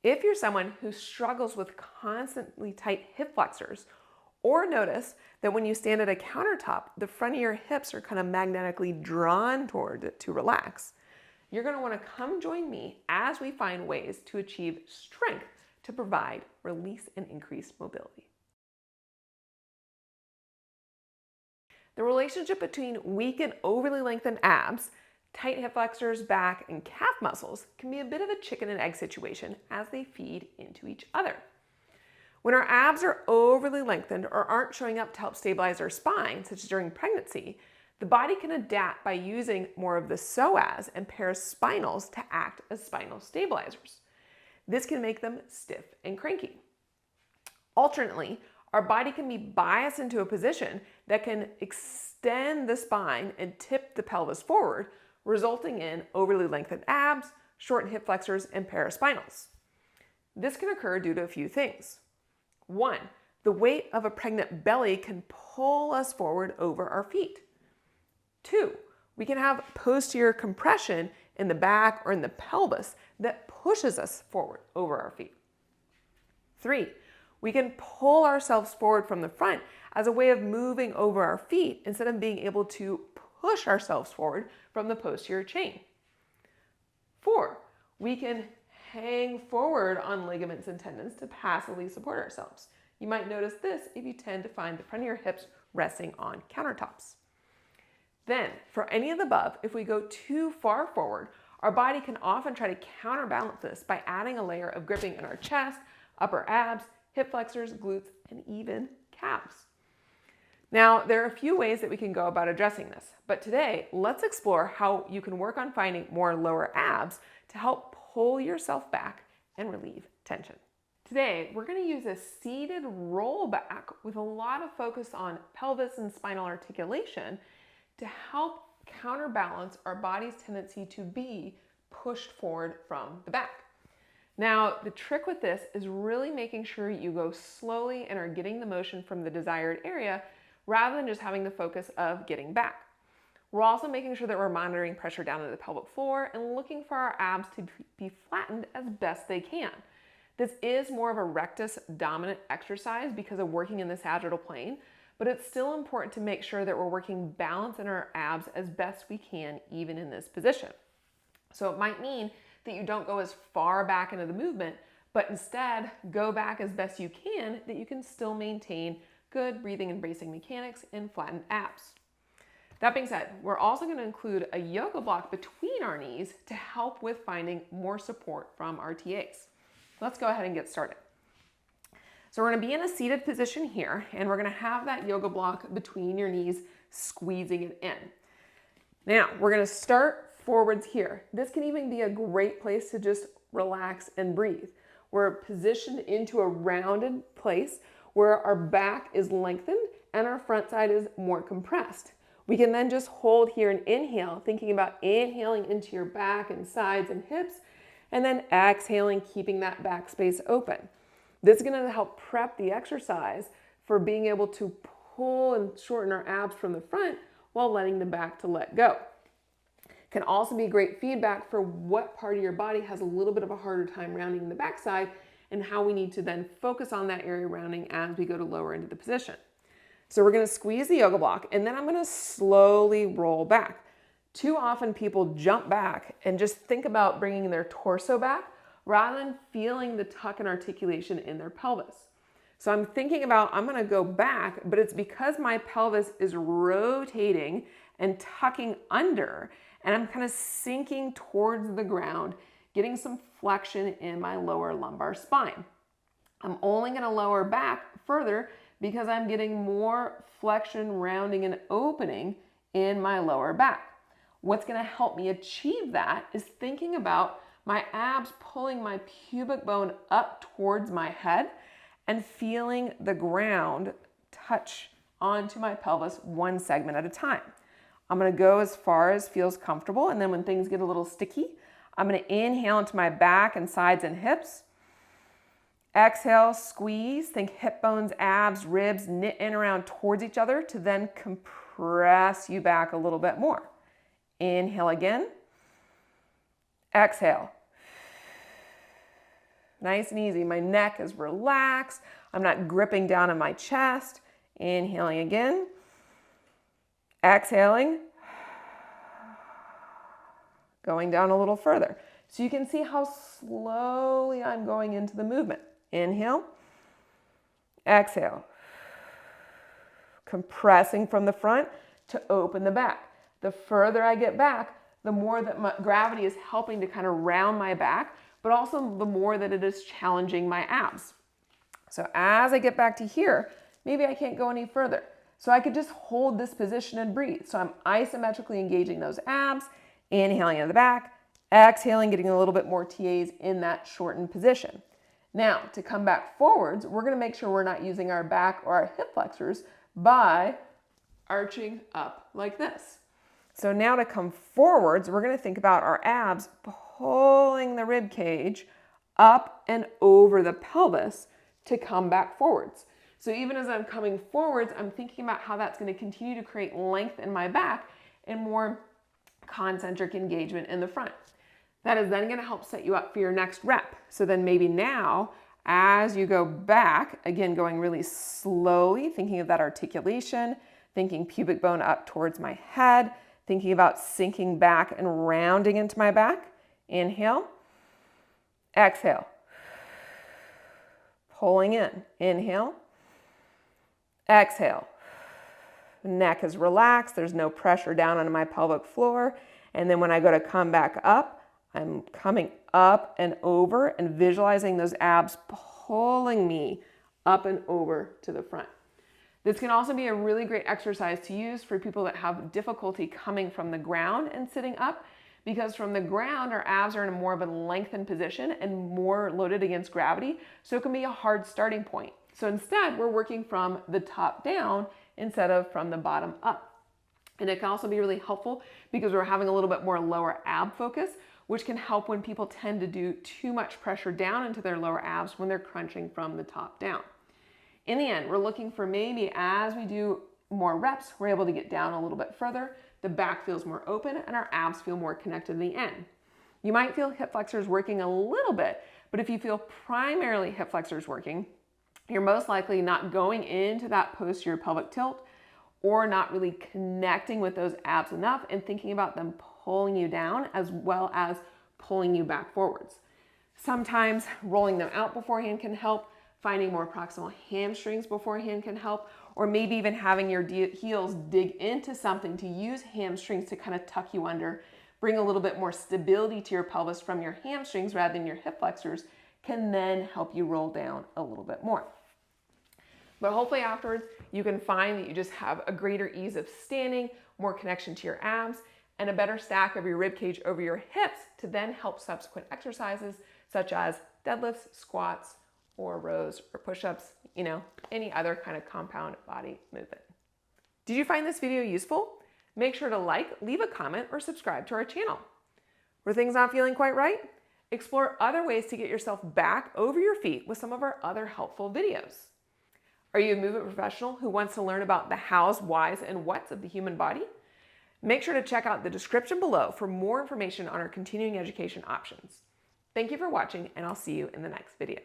If you're someone who struggles with constantly tight hip flexors, or notice that when you stand at a countertop, the front of your hips are kind of magnetically drawn toward it to relax, you're going to want to come join me as we find ways to achieve strength to provide release and increased mobility. The relationship between weak and overly lengthened abs, tight hip flexors, back, and calf muscles can be a bit of a chicken and egg situation as they feed into each other. When our abs are overly lengthened or aren't showing up to help stabilize our spine, such as during pregnancy, the body can adapt by using more of the psoas and paraspinals to act as spinal stabilizers. This can make them stiff and cranky. Alternately, our body can be biased into a position that can extend the spine and tip the pelvis forward, resulting in overly lengthened abs, shortened hip flexors, and paraspinals. This can occur due to a few things. 1, the weight of a pregnant belly can pull us forward over our feet. 2, we can have posterior compression in the back or in the pelvis that pushes us forward over our feet. 3, we can pull ourselves forward from the front as a way of moving over our feet instead of being able to push ourselves forward from the posterior chain. 4, we can hang forward on ligaments and tendons to passively support ourselves. You might notice this if you tend to find the front of your hips resting on countertops. Then, for any of the above, if we go too far forward, our body can often try to counterbalance this by adding a layer of gripping in our chest, upper abs, hip flexors, glutes, and even calves. Now, there are a few ways that we can go about addressing this, but today, let's explore how you can work on finding more lower abs to help pull yourself back and relieve tension. Today, we're going to use a seated roll back with a lot of focus on pelvis and spinal articulation to help counterbalance our body's tendency to be pushed forward from the back. Now, the trick with this is really making sure you go slowly and are getting the motion from the desired area rather than just having the focus of getting back. We're also making sure that we're monitoring pressure down into the pelvic floor and looking for our abs to be flattened as best they can. This is more of a rectus dominant exercise because of working in the sagittal plane, but it's still important to make sure that we're working balance in our abs as best we can even in this position. So it might mean that you don't go as far back into the movement, but instead go back as best you can, that you can still maintain good breathing and bracing mechanics and flattened abs. That being said, we're also going to include a yoga block between our knees to help with finding more support from our TAs. Let's go ahead and get started. So we're going to be in a seated position here, and we're going to have that yoga block between your knees, squeezing it in. Now, we're going to start forwards here. This can even be a great place to just relax and breathe. We're positioned into a rounded place where our back is lengthened and our front side is more compressed. We can then just hold here and inhale, thinking about inhaling into your back and sides and hips, and then exhaling, keeping that back space open. This is going to help prep the exercise for being able to pull and shorten our abs from the front while letting the back to let go. Can also be great feedback for what part of your body has a little bit of a harder time rounding in the backside and how we need to then focus on that area rounding as we go to lower into the position. So we're going to squeeze the yoga block, and then I'm going to slowly roll back. Too often people jump back and just think about bringing their torso back rather than feeling the tuck and articulation in their pelvis. So I'm thinking about, I'm going to go back, but it's because my pelvis is rotating and tucking under, and I'm kind of sinking towards the ground, getting some flexion in my lower lumbar spine. I'm only going to lower back further because I'm getting more flexion, rounding, and opening in my lower back. What's going to help me achieve that is thinking about my abs pulling my pubic bone up towards my head and feeling the ground touch onto my pelvis one segment at a time. I'm going to go as far as feels comfortable, and then when things get a little sticky, I'm going to inhale into my back and sides and hips. Exhale, squeeze, think hip bones, abs, ribs knit in around towards each other to then compress you back a little bit more. Inhale again. Exhale. Nice and easy. My neck is relaxed. I'm not gripping down on my chest. Inhaling again. Exhaling. Going down a little further. So you can see how slowly I'm going into the movement. Inhale. Exhale. Compressing from the front to open the back. The further I get back, the more that my gravity is helping to kind of round my back, but also the more that it is challenging my abs. So as I get back to here, maybe I can't go any further. So I could just hold this position and breathe. So I'm isometrically engaging those abs, inhaling in the back, exhaling, getting a little bit more TAs in that shortened position. Now, to come back forwards, we're gonna make sure we're not using our back or our hip flexors by arching up like this. So now to come forwards, we're gonna think about our abs pulling the rib cage up and over the pelvis to come back forwards. So even as I'm coming forwards, I'm thinking about how that's gonna continue to create length in my back and more concentric engagement in the front. That is then gonna help set you up for your next rep. So then maybe now, as you go back, again, going really slowly, thinking of that articulation, thinking pubic bone up towards my head, thinking about sinking back and rounding into my back. Inhale, exhale. Pulling in, inhale, exhale. Neck is relaxed, there's no pressure down on my pelvic floor. And then when I go to come back up, I'm coming up and over and visualizing those abs pulling me up and over to the front. This can also be a really great exercise to use for people that have difficulty coming from the ground and sitting up, because from the ground, our abs are in a more of a lengthened position and more loaded against gravity, so it can be a hard starting point. So instead, we're working from the top down instead of from the bottom up. And it can also be really helpful because we're having a little bit more lower ab focus, which can help when people tend to do too much pressure down into their lower abs when they're crunching from the top down. In the end, we're looking for maybe as we do more reps, we're able to get down a little bit further, the back feels more open, and our abs feel more connected in the end. You might feel hip flexors working a little bit, but if you feel primarily hip flexors working, you're most likely not going into that posterior pelvic tilt or not really connecting with those abs enough and thinking about them pulling you down as well as pulling you back forwards. Sometimes rolling them out beforehand can help, finding more proximal hamstrings beforehand can help, or maybe even having your heels dig into something to use hamstrings to kind of tuck you under, bring a little bit more stability to your pelvis from your hamstrings rather than your hip flexors, can then help you roll down a little bit more. But hopefully afterwards, you can find that you just have a greater ease of standing, more connection to your abs, and a better stack of your rib cage over your hips to then help subsequent exercises such as deadlifts, squats, or rows or push-ups, any other kind of compound body movement. Did you find this video useful? Make sure to like, leave a comment, or subscribe to our channel. Were things not feeling quite right? Explore other ways to get yourself back over your feet with some of our other helpful videos. Are you a movement professional who wants to learn about the hows, whys, and whats of the human body? Make sure to check out the description below for more information on our continuing education options. Thank you for watching, and I'll see you in the next video.